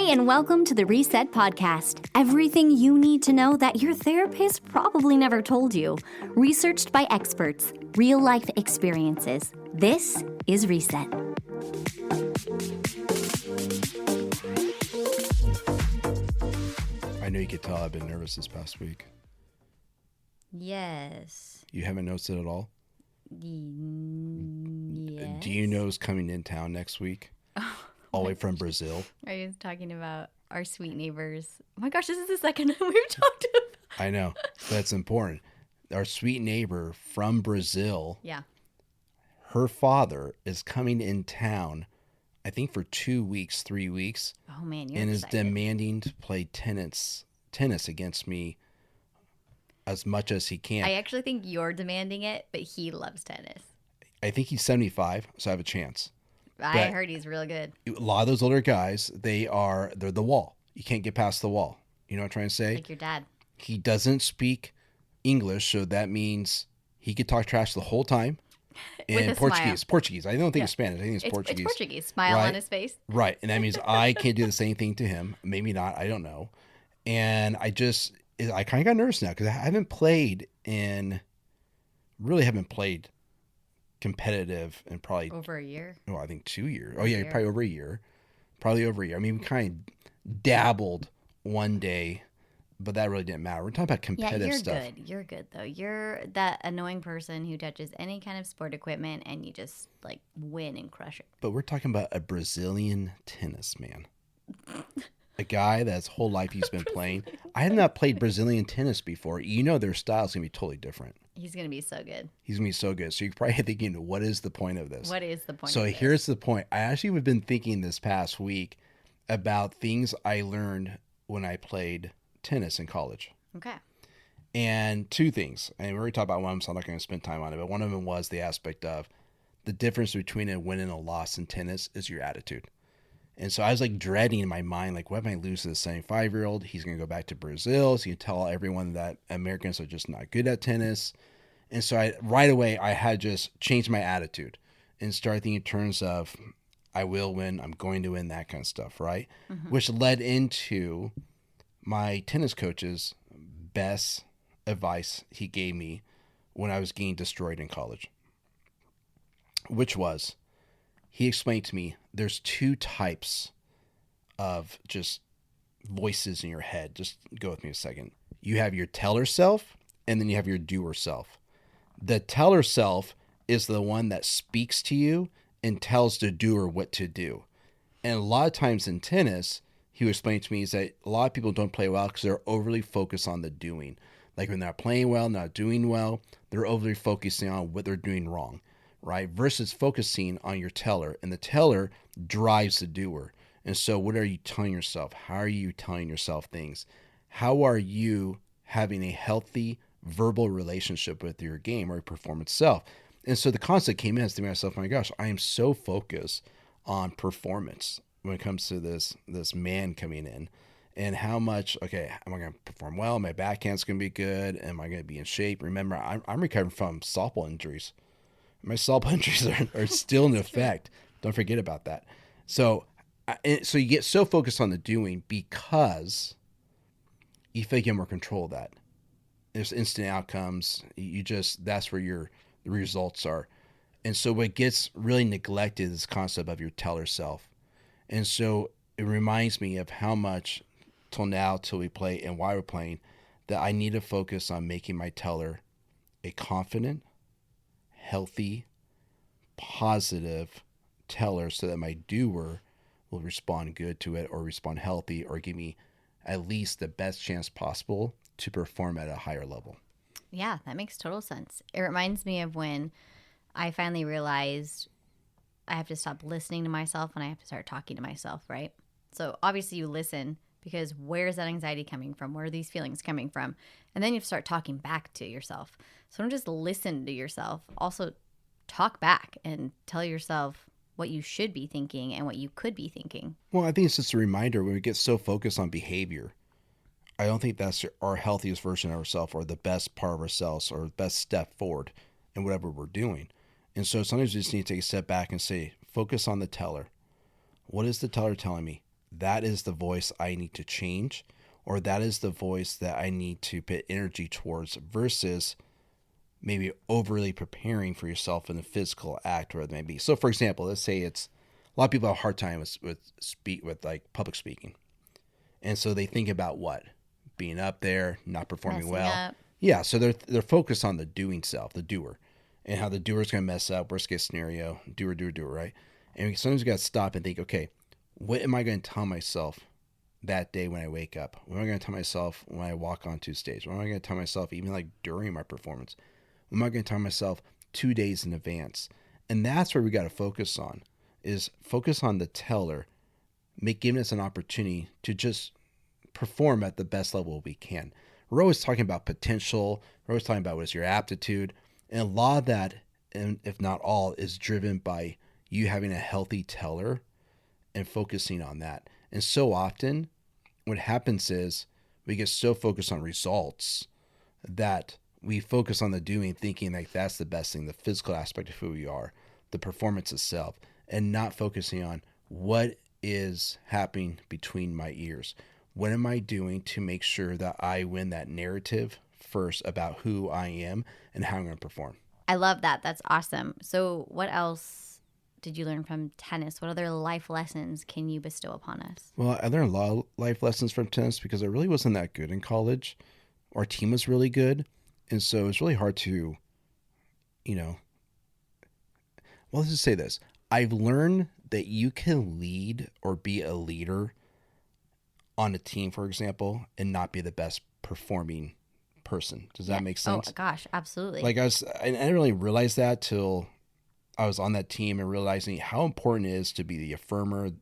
Hey, and welcome to the Reset Podcast. Everything you need to know that your therapist probably never told you. Researched by experts, real life experiences. This is Reset. I know you could tell I've been nervous this past week. Yes. You haven't noticed it at all? Yes. Do you know who's coming in town next week? All the way from Brazil. Are you talking about our sweet neighbors? Oh my gosh, this is the second time we've talked about. I know. That's important. Our sweet neighbor from Brazil. Yeah. Her father is coming in town, I think for 2 weeks, 3 weeks. Oh man, you're and excited. is demanding to play tennis against me as much as he can. I actually think you're demanding it, but he loves tennis. I think he's 75, so I have a chance. I heard he's real good. A lot of those older guys, they're the wall. You can't get past the wall. You know what I'm trying to say? Like your dad. He doesn't speak English, so that means he could talk trash the whole time. And Portuguese. Smile. Portuguese. I don't think it's Spanish. I think it's Portuguese. It's Portuguese. Smile on his face. Right. And that means I can't do the same thing to him. Maybe not. I don't know. And I kind of got nervous now because I haven't played competitive in probably over a year. Oh, I think 2 years. Oh yeah, probably over a year. Probably over a year. I mean, we kind of dabbled one day, but that really didn't matter. We're talking about competitive stuff. Yeah, you're good though. You're that annoying person who touches any kind of sport equipment and you just like win and crush it. But we're talking about a Brazilian tennis man. A guy that his whole life he's been playing. I have not played Brazilian tennis before. You know their style's going to be totally different. He's going to be so good. He's going to be so good. So you're probably thinking, what is the point of this? What is the point So of this? here's the point. I actually have been thinking this past week about things I learned when I played tennis in college. Okay. And two things. And we already talked about one of them, so I'm not going to spend time on it. But one of them was the aspect of the difference between a win and a loss in tennis is your attitude. And so I was like dreading in my mind, like, what if I lose to the 75-year-old? He's going to go back to Brazil. So you tell everyone that Americans are just not good at tennis. And so right away, I had just changed my attitude and started thinking in terms of, I will win, I'm going to win, that kind of stuff, right? Mm-hmm. Which led into my tennis coach's best advice he gave me when I was getting destroyed in college, which was, he explained to me, there's two types of just voices in your head. Just go with me a second. You have your teller self, and then you have your doer self. The teller self is the one that speaks to you and tells the doer what to do. And a lot of times in tennis, he would explain to me is that a lot of people don't play well because they're overly focused on the doing. Like when they're not playing well, not doing well, they're overly focusing on what they're doing wrong, right? Versus focusing on your teller. And the teller drives the doer. And so what are you telling yourself? How are you telling yourself things? How are you having a healthy verbal relationship with your game or your performance self? And so the concept came in as to myself, oh my gosh, I am so focused on performance when it comes to this man coming in, and how much, okay, am I going to perform well? My backhand's going to be good. Am I going to be in shape? Remember, I'm recovering from softball injuries. My softball injuries are still in effect. Don't forget about that. So you get so focused on the doing because you feel like you have more control of that. There's instant outcomes. That's where the results are. And so what gets really neglected is this concept of your teller self. And so it reminds me of how much till we play and why we're playing, that I need to focus on making my teller a confident, healthy, positive teller so that my doer will respond good to it or respond healthy or give me at least the best chance possible to perform at a higher level. Yeah, that makes total sense. It reminds me of when I finally realized I have to stop listening to myself and I have to start talking to myself, right? So obviously you listen because where is that anxiety coming from? Where are these feelings coming from? And then you have to start talking back to yourself. So don't just listen to yourself. Also talk back and tell yourself what you should be thinking and what you could be thinking. Well, I think it's just a reminder when we get so focused on behavior. I don't think that's our healthiest version of ourselves or the best part of ourselves or the best step forward in whatever we're doing. And so sometimes we just need to take a step back and say, focus on the teller. What is the teller telling me? that is the voice I need to change, or that is the voice that I need to put energy towards versus maybe overly preparing for yourself in a physical act, whatever it may be. So, for example, let's say it's a lot of people have a hard time with like public speaking, and so they think about what being up there, not performing Messing well. up. Yeah, so they're focused on the doing self, the doer, and how the doer's gonna mess up. Worst case scenario, doer, right? And sometimes you gotta stop and think, okay, what am I gonna tell myself that day when I wake up? What am I gonna tell myself when I walk onto stage? What am I gonna tell myself even like during my performance? What am I gonna tell myself 2 days in advance? And that's where we gotta focus on is focus on the teller, giving us an opportunity to just perform at the best level we can. We're always talking about potential. We're always talking about what is your aptitude. And a lot of that, and if not all, is driven by you having a healthy teller and focusing on that. And so often, what happens is we get so focused on results that we focus on the doing, thinking like that's the best thing, the physical aspect of who we are, the performance itself, and not focusing on what is happening between my ears. What am I doing to make sure that I win that narrative first about who I am and how I'm going to perform? I love that. That's awesome. So, what else did you learn from tennis? What other life lessons can you bestow upon us? Well, I learned a lot of life lessons from tennis because I really wasn't that good in college. Our team was really good. And so it was really hard to, you know, well, let's just say this. I've learned that you can lead or be a leader on a team, for example, and not be the best performing person. Does that make Oh, sense? gosh, absolutely. Like I didn't really realize that till I was on that team and realizing how important it is to be the affirmer,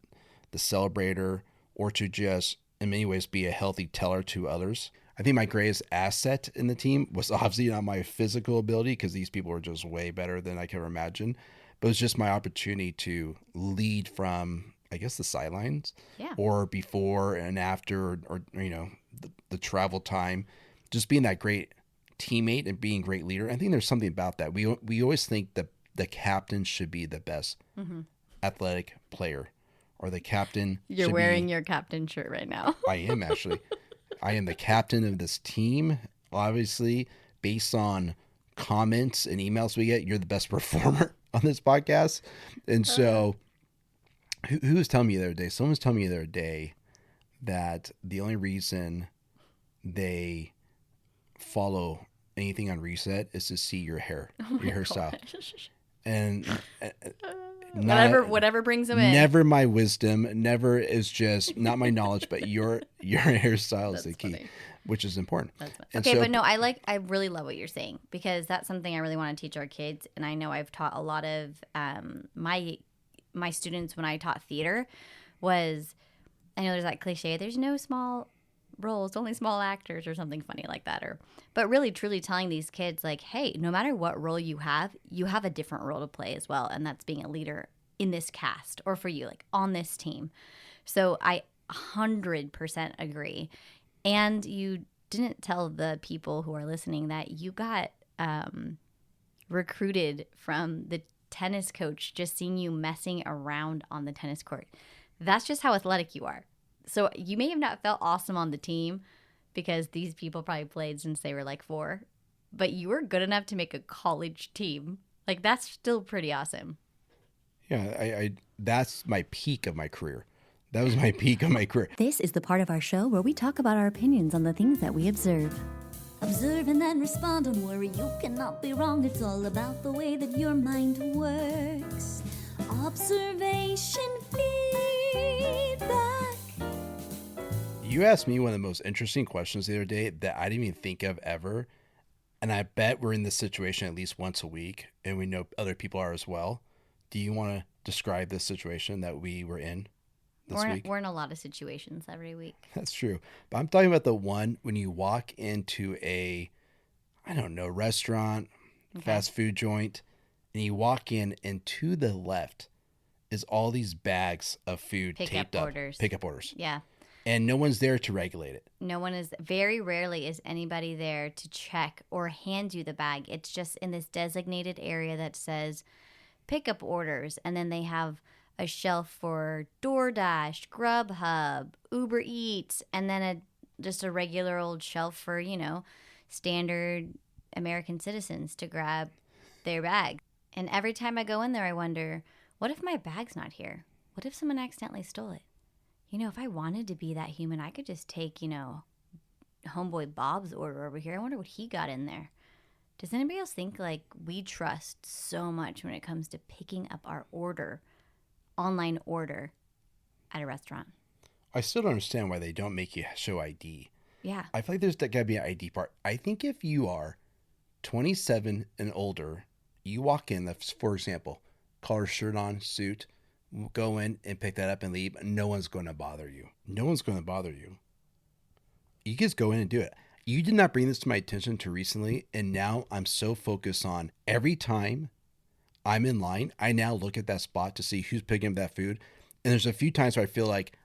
the celebrator, or to just, in many ways, be a healthy teller to others. I think my greatest asset in the team was obviously not my physical ability because these people were just way better than I could ever imagine. But it was just my opportunity to lead from, I guess, the sidelines Yeah. or before and after or the travel time, just being that great teammate and being a great leader. I think there's something about that. We always think that the captain should be the best athletic player or the captain You're should wearing be. your captain shirt right now. I am actually. I am the captain of this team. Obviously, based on comments and emails we get, you're the best performer on this podcast. And so, who was telling me the other day? Someone was telling me the other day that the only reason they follow anything on Reset is to see your hair, Oh your my hairstyle. gosh. And Whatever brings them in. never my wisdom, never is just not my knowledge, but your hairstyle is the That's key, funny. which is important. That's fine. And Okay, so, but no, I really love what you're saying because that's something I really want to teach our kids, and I know I've taught a lot of my students when I taught theater. Was I know there's that cliche, there's no small roles, only small actors, or something funny like that, but really truly telling these kids like, hey, no matter what role you have a different role to play as well, and that's being a leader in this cast or for you like on this team. So I 100% agree. And you didn't tell the people who are listening that you got recruited from the tennis coach just seeing you messing around on the tennis court. That's just how athletic you are. So you may have not felt awesome on the team because these people probably played since they were like 4, but you were good enough to make a college team. Like that's still pretty awesome. yeah, I that's my peak of my career. That was my peak of my career. This is the part of our show where we talk about our opinions on the things that we observe. Observe and then respond, don't worry, you cannot be wrong. It's all about the way that your mind works. Observation feedback. You asked me one of the most interesting questions the other day that I didn't even think of ever. And I bet we're in this situation at least once a week, and we know other people are as well. Do you want to describe this situation that we were in this week? We're in a lot of situations every week. That's true. But I'm talking about the one when you walk into a, I don't know, restaurant, fast food joint, and you walk in, and to the left is all these bags of food taped up. Pickup orders. Yeah. And no one's there to regulate it. No one is, very rarely is anybody there to check or hand you the bag. It's just in this designated area that says pickup orders. And then they have a shelf for DoorDash, Grubhub, Uber Eats, and then just a regular old shelf for, standard American citizens to grab their bag. And every time I go in there, I wonder, what if my bag's not here? What if someone accidentally stole it? If I wanted to be that human, I could just take, homeboy Bob's order over here. I wonder what he got in there. Does anybody else think like we trust so much when it comes to picking up our online order at a restaurant? I still don't understand why they don't make you show ID. Yeah. I feel like there's got to be an ID part. I think if you are 27 and older, you walk in, for example, collar shirt on, suit, go in and pick that up and leave. No one's going to bother you. No one's going to bother you. You just go in and do it. You did not bring this to my attention too recently, and now I'm so focused on every time I'm in line, I now look at that spot to see who's picking up that food. And there's a few times where I feel like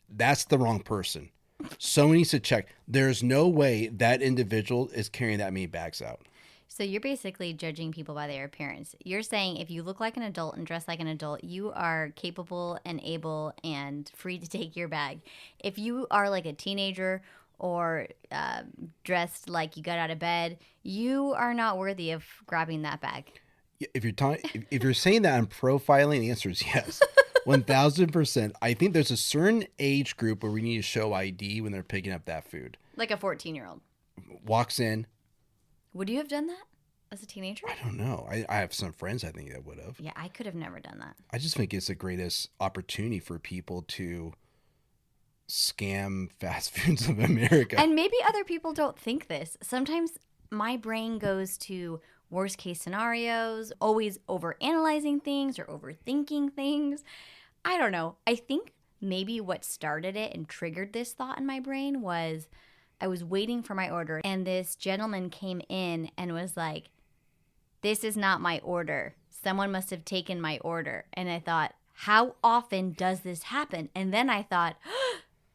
that's the wrong person. Someone needs to check. There's no way that individual is carrying that many bags out. So you're basically judging people by their appearance. You're saying if you look like an adult and dress like an adult, you are capable and able and free to take your bag. If you are like a teenager or dressed like you got out of bed, you are not worthy of grabbing that bag. If you're saying that I'm profiling, the answer is yes. 1,000%. I think there's a certain age group where we need to show ID when they're picking up that food. Like a 14-year-old. Walks in. Would you have done that as a teenager? I don't know. I have some friends I think that would have. Yeah, I could have never done that. I just think it's the greatest opportunity for people to scam fast foods of America. And maybe other people don't think this. Sometimes my brain goes to worst case scenarios, always overanalyzing things or overthinking things. I don't know. I think maybe what started it and triggered this thought in my brain was I was waiting for my order and this gentleman came in and was like, "This is not my order. Someone must have taken my order." And I thought, how often does this happen? And then I thought,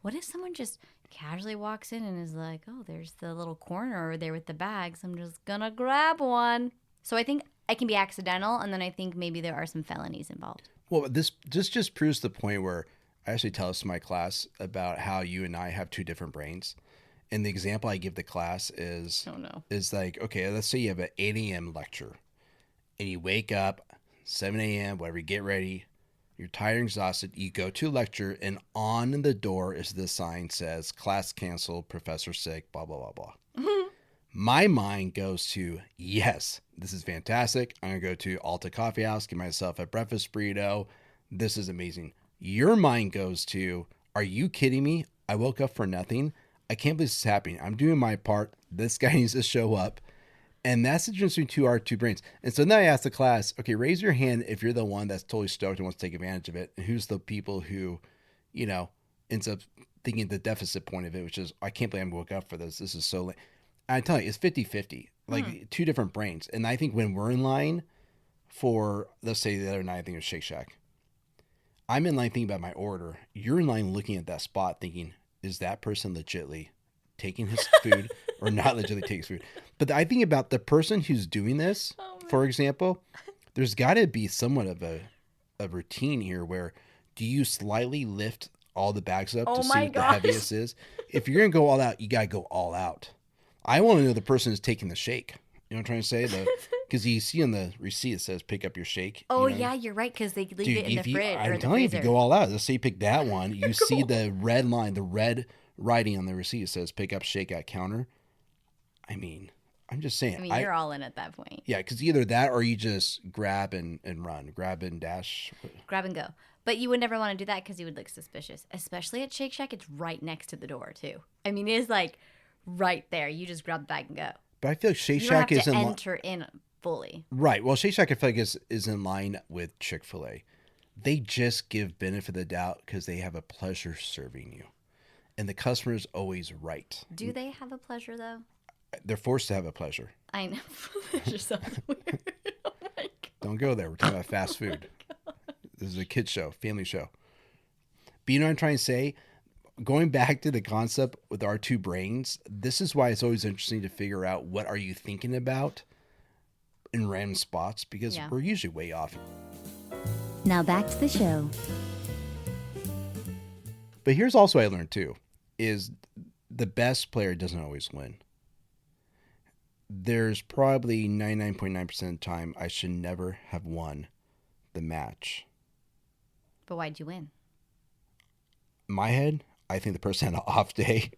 what if someone just casually walks in and is like, "Oh, there's the little corner over there with the bags. I'm just gonna grab one." So I think it can be accidental, and then I think maybe there are some felonies involved. Well, this just proves the point where I actually tell this to my class about how you and I have two different brains. And the example I give the class is, is like, okay, let's say you have an 8 a.m. lecture, and you wake up 7 a.m., whatever, you get ready, you're tired and exhausted, you go to lecture, and on the door is this sign says, "Class canceled, professor sick, blah, blah, blah, blah." My mind goes to, yes, this is fantastic. I'm going to go to Alta Coffee House, get myself a breakfast burrito. This is amazing. Your mind goes to, are you kidding me? I woke up for nothing. I can't believe this is happening. I'm doing my part. This guy needs to show up. And that's the difference between our two brains. And so now I ask the class, okay, raise your hand if you're the one that's totally stoked and wants to take advantage of it. And who's the people who, ends up thinking the deficit point of it, which is, I can't believe I woke up for this. This is so late. I tell you, it's 50-50, like two different brains. And I think when we're in line for, let's say the other night, I think it was Shake Shack. I'm in line thinking about my order. You're in line looking at that spot thinking, is that person legitimately taking his food or not legitimately taking his food? But I think about the person who's doing this, for example, there's got to be somewhat of a routine here where do you slightly lift all the bags up to see what the heaviest is? If you're going to go all out, you got to go all out. I want to know the person who's taking the shake. You know what I'm trying to say? Because you see on the receipt it says pick up your shake. Oh, yeah, you're right, because they leave it in the fridge. I'm telling you, if you go all out, let's say you pick that one, you see the red line, the red writing on the receipt says pick up shake at counter. I mean, I'm just saying. I mean, you're all in at that point. Yeah, because either that or you just grab and run. Grab and dash. Grab and go. But you would never want to do that because you would look suspicious. Especially at Shake Shack, it's right next to the door, too. I mean, it is like right there. You just grab the bag and go. But I feel like Shake Shack isn't... You don't have to enter in fully. Right. Well, Shake Shack, I feel like is in line with Chick-fil-A. They just give benefit of the doubt because they have a pleasure serving you. And the customer is always right. Do they have a pleasure, though? They're forced to have a pleasure. I know. Pleasure sounds weird. Oh, my God. Don't go there. We're talking about fast food. This is a kid's show, family show. But you know what I'm trying to say? Going back to the concept with our two brains, this is why it's always interesting to figure out what are you thinking about in random spots, because we're usually way off. Now back to the show. But here's also what I learned too, is the best player doesn't always win. There's probably 99.9% of the time I should never have won the match. But why'd you win? In my head, I think the person had an off day.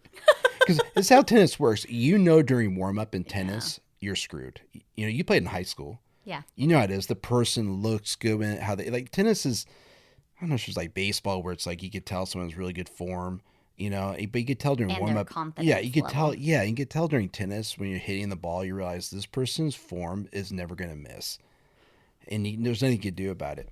Because it's how tennis works. You know during warm-up in tennis, you're screwed. You know, you played in high school. Yeah. You know how it is. The person looks good in it, how they like tennis is, I don't know if it's like baseball where it's like you could tell someone's really good form, you know, but you could tell during And warm their up. confidence Yeah, you could level. you could tell during tennis when you're hitting the ball, you realize this person's form is never going to miss. And there's nothing you could do about it.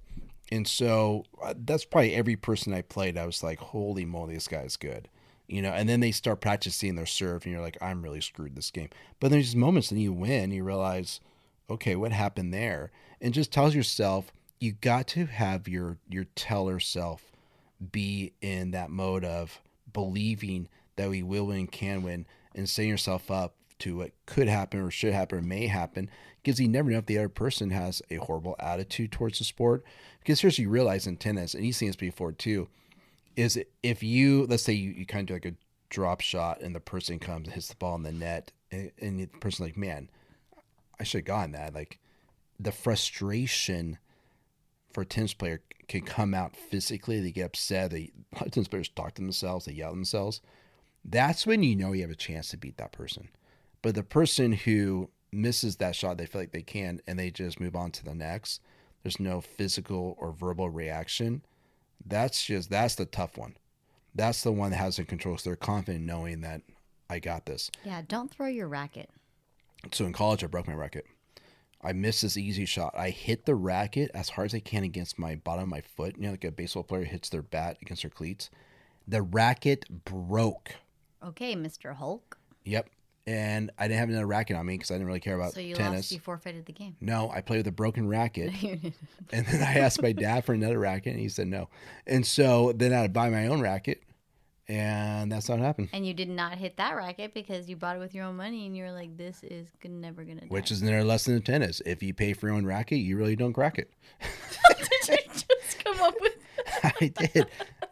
And so that's probably every person I played. I was like, holy moly, this guy's good. You know, and then they start practicing their serve and you're like, I'm really screwed this game. But there's these moments and you win, you realize, okay, what happened there? And just tells yourself, you got to have your teller self be in that mode of believing that we will win, can win, and setting yourself up to what could happen or should happen or may happen, because you never know if the other person has a horrible attitude towards the sport. Because here's what you realize in tennis, and you've seen this before too, is if you, let's say you kind of do like a drop shot and the person comes and hits the ball in the net, and the person's like, man, I should have gotten that. Like the frustration for a tennis player can come out physically. They get upset. A lot of tennis players talk to themselves. They yell at themselves. That's when you know you have a chance to beat that person. But the person who misses that shot, they feel like they can, and they just move on to the next. There's no physical or verbal reaction. That's the tough one. That's the one that has the control. So they're confident knowing that I got this. Yeah, don't throw your racket. So in college, I broke my racket. I missed this easy shot. I hit the racket as hard as I can against my bottom of my foot. You know, like a baseball player hits their bat against their cleats. The racket broke. Okay, Mr. Hulk. Yep. And I didn't have another racket on me because I didn't really care about So you tennis. lost, you forfeited the game. No, I played with a broken racket. And then I asked my dad for another racket, and he said no. And so then I had to buy my own racket, and that's not what happened. And you did not hit that racket because you bought it with your own money, and you were like, this is never going to die. Which is another lesson in tennis. If you pay for your own racket, you really don't crack it. Did you just come up with I did.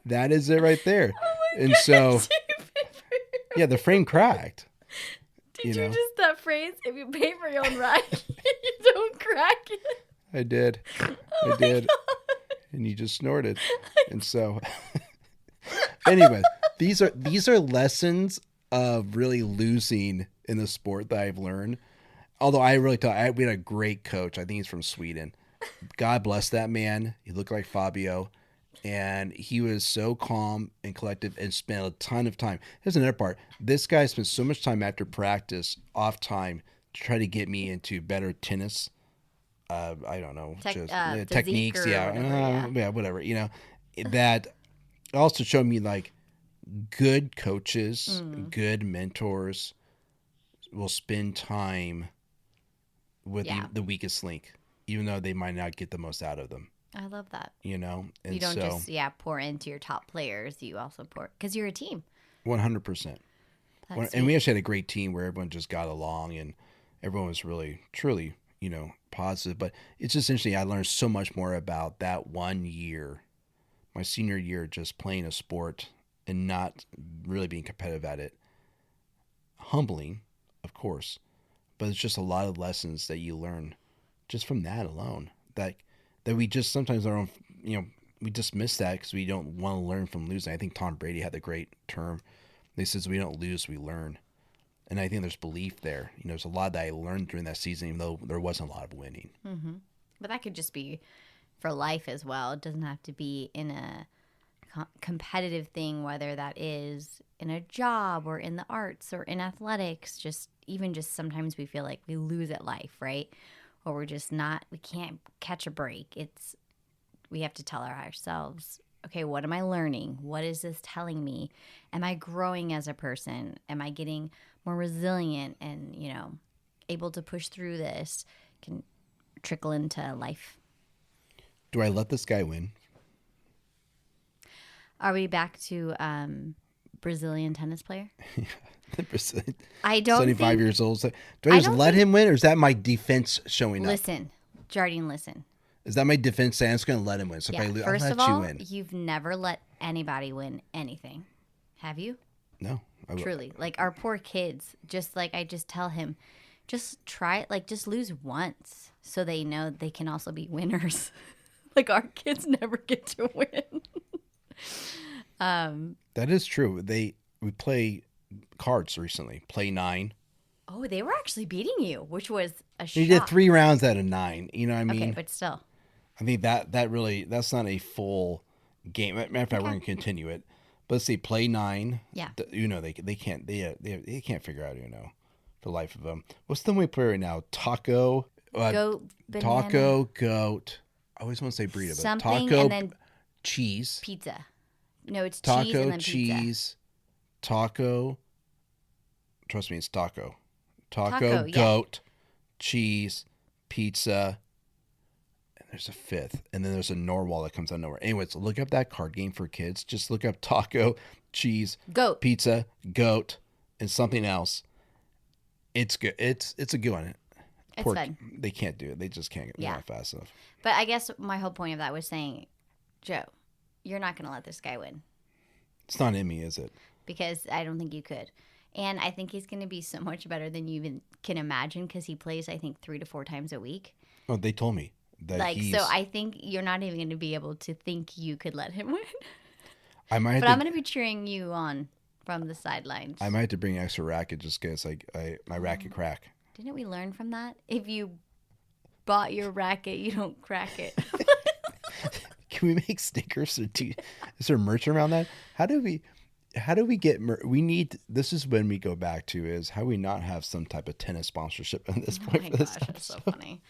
That is it right there. Oh my And God, so, did you pay for your yeah, the frame cracked. Did you know. just that phrase? If you pay for your own racket, you don't crack it. I did. Oh I my did. God. And you just snorted. And so, anyway, these are lessons of really losing in the sport that I've learned. Although I really thought we had a great coach. I think he's from Sweden. God bless that man. He looked like Fabio. And he was so calm and collective and spent a ton of time. Here's another part. This guy spent so much time after practice, off time, to try to get me into better tennis. I don't know. Physique Techniques. or Yeah. whatever, Yeah, whatever. You know, that also showed me like good coaches, good mentors will spend time with the weakest link, even though they might not get the most out of them. I love that. You know, and You don't so, just pour into your top players. You also pour because you're a team. 100%. That's And we sweet. actually had a great team where everyone just got along and everyone was really, truly, you know, positive. But it's just interesting. I learned so much more about that 1 year, my senior year, just playing a sport and not really being competitive at it. Humbling, of course, but it's just a lot of lessons that you learn just from that alone. That we just sometimes our own, you know, we dismiss that because we don't want to learn from losing. I think Tom Brady had the great term. He says we don't lose, we learn. And I think there's belief there. You know, there's a lot that I learned during that season, even though there wasn't a lot of winning. Mm-hmm. But that could just be for life as well. It doesn't have to be in a competitive thing, whether that is in a job or in the arts or in athletics. Just sometimes we feel like we lose at life, right? Or we can't catch a break. We have to tell ourselves, okay, what am I learning? What is this telling me? Am I growing as a person? Am I getting more resilient and, you know, able to push through this? Can trickle into life. Do I let this guy win? Are we back to Brazilian tennis player? The I don't 75 think, years old. So, do I just don't let think- him win, or is that my defense showing up? Listen, Jardine, listen. Is that my defense saying I'm just going to let him win? So if I lose, I'll First let of all, you win. you've never let anybody win anything. Have you? No. Truly. Like our poor kids, just like I just tell him, just try, like just lose once so they know they can also be winners. Like our kids never get to win. That is true. We play cards recently. Play 9. Oh, they were actually beating you, which was a shock. You did 3 rounds out of 9. You know what I mean? Okay, but still. I think that really, that's not a full game. Matter of fact, we're going to continue it. But let's see, play 9. Yeah. They can't figure out for the life of them. What's the one we play right now? Taco, Goat, banana. taco, goat. I always want to say burrito, but Something, taco, and then cheese, pizza. No, it's taco, cheese and then cheese, taco. Trust me, it's taco. Taco, yeah. Goat, cheese, pizza. There's a 5th, and then there's a normal that comes out of nowhere. Anyways, look up that card game for kids. Just look up taco, cheese, Goat. pizza, goat, and something else. It's good. It's a good one. It's fun. They can't do it. They just can't get that fast enough. But I guess my whole point of that was saying, Joe, you're not going to let this guy win. It's not in me, is it? Because I don't think you could. And I think he's going to be so much better than you even can imagine because he plays, I think, 3 to 4 times a week. Oh, they told me. So I think you're not even going to be able to think you could let him win. I'm going to be cheering you on from the sidelines. I might have to bring an extra racket just because my racket crack. Didn't we learn from that? If you bought your racket, you don't crack it. Can we make stickers? Is there merch around that? How do we get we need, this is when we go back to is how we not have some type of tennis sponsorship at this point. Oh my gosh, that's so funny.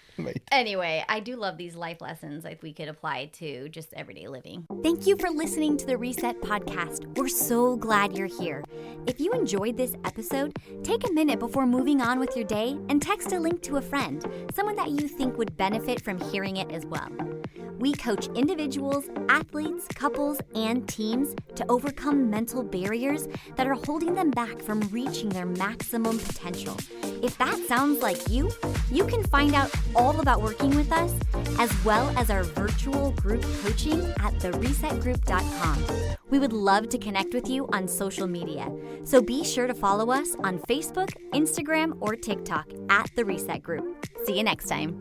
Anyway, I do love these life lessons like we could apply to just everyday living. Thank you for listening to the Reset Podcast. We're so glad you're here. If you enjoyed this episode, take a minute before moving on with your day and text a link to a friend, someone that you think would benefit from hearing it as well. We coach individuals, athletes, couples, and teams to overcome mental barriers that are holding them back from reaching their maximum potential. If that sounds like you can find out all about working with us, as well as our virtual group coaching at theresetgroup.com. We would love to connect with you on social media, so be sure to follow us on Facebook, Instagram, or TikTok at The Reset Group. See you next time.